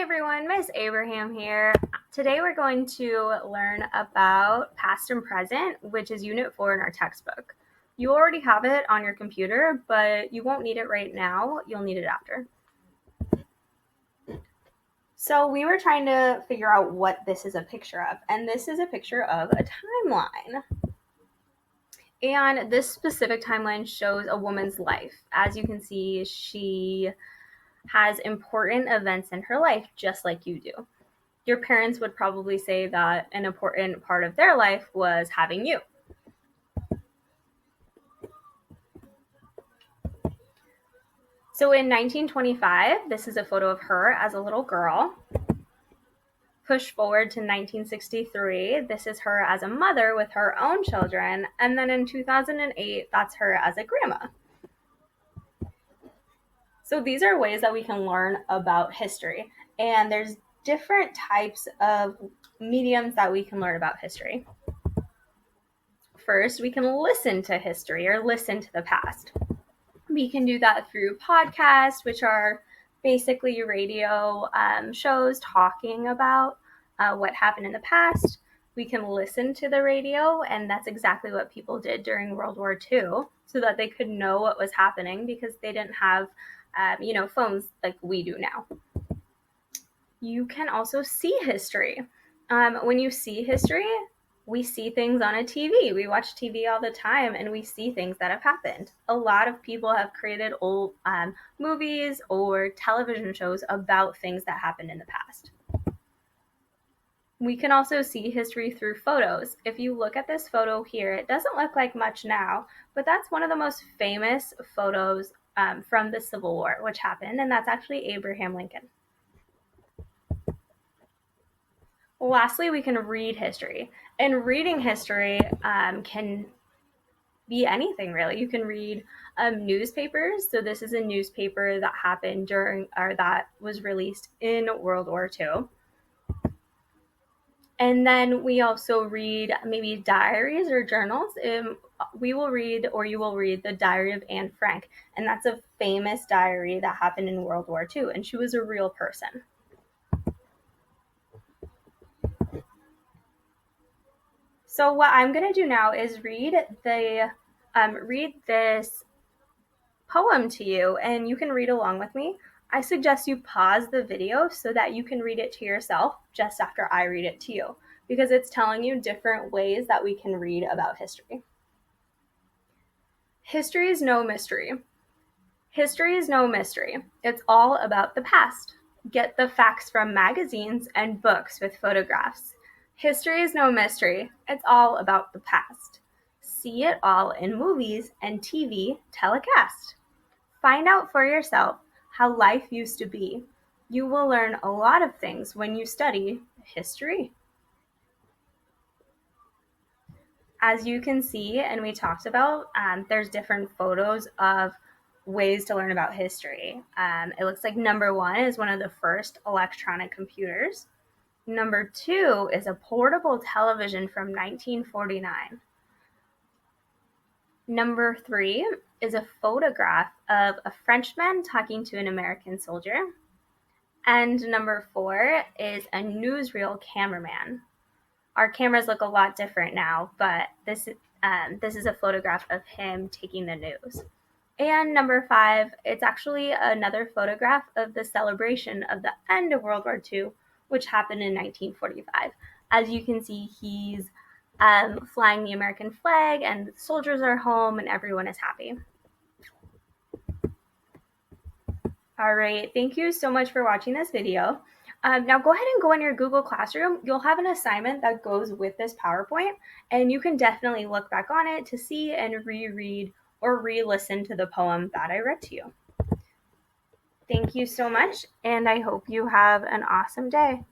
everyone, Miss Abraham here. Today we're going to learn about past and present, which is Unit 4 in our textbook. You already have it on your computer, but you won't need it right now. You'll need it after. So we were trying to figure out what this is a picture of, and this is a picture of a timeline. And this specific timeline shows a woman's life. As you can see, she has important events in her life, just like you do. Your parents would probably say that an important part of their life was having you. So in 1925, this is a photo of her as a little girl. Push forward to 1963, this is her as a mother with her own children. And then in 2008, that's her as a grandma. So these are ways that we can learn about history. And there's different types of mediums that we can learn about history. First, we can listen to history or listen to the past. We can do that through podcasts, which are basically radio shows talking about what happened in the past. We can listen to the radio, and that's exactly what people did during World War II, so that they could know what was happening because they didn't have phones like we do now. You can also see history. When you see history, we see things on a TV. We watch TV all the time and we see things that have happened. A lot of people have created old movies or television shows about things that happened in the past. We can also see history through photos. If you look at this photo here, it doesn't look like much now, but that's one of the most famous photos from the Civil War, which happened, and that's actually Abraham Lincoln. Lastly, we can read history. And reading history can be anything, really. You can read newspapers. So this is a newspaper that happened that was released in World War II. And then we also read maybe diaries or journals. You will read the Diary of Anne Frank. And that's a famous diary that happened in World War II. And she was a real person. So what I'm going to do now is read this poem to you, and you can read along with me. I suggest you pause the video so that you can read it to yourself just after I read it to you, because it's telling you different ways that we can read about history. History is no mystery. History is no mystery. It's all about the past. Get the facts from magazines and books with photographs. History is no mystery. It's all about the past. See it all in movies and TV telecast. Find out for yourself how life used to be. You will learn a lot of things when you study history. As you can see, and we talked about, there's different photos of ways to learn about history. It looks like number 1 is one of the first electronic computers. Number 2 is a portable television from 1949. Number 3 is a photograph of a Frenchman talking to an American soldier. And number 4 is a newsreel cameraman. Our cameras look a lot different now, but this is a photograph of him taking the news. And number 5, it's actually another photograph of the celebration of the end of World War II, which happened in 1945. As you can see, he's flying the American flag, and the soldiers are home, and everyone is happy. All right, thank you so much for watching this video. Now go ahead and go in your Google Classroom. You'll have an assignment that goes with this PowerPoint, and you can definitely look back on it to see and reread or re-listen to the poem that I read to you. Thank you so much, and I hope you have an awesome day.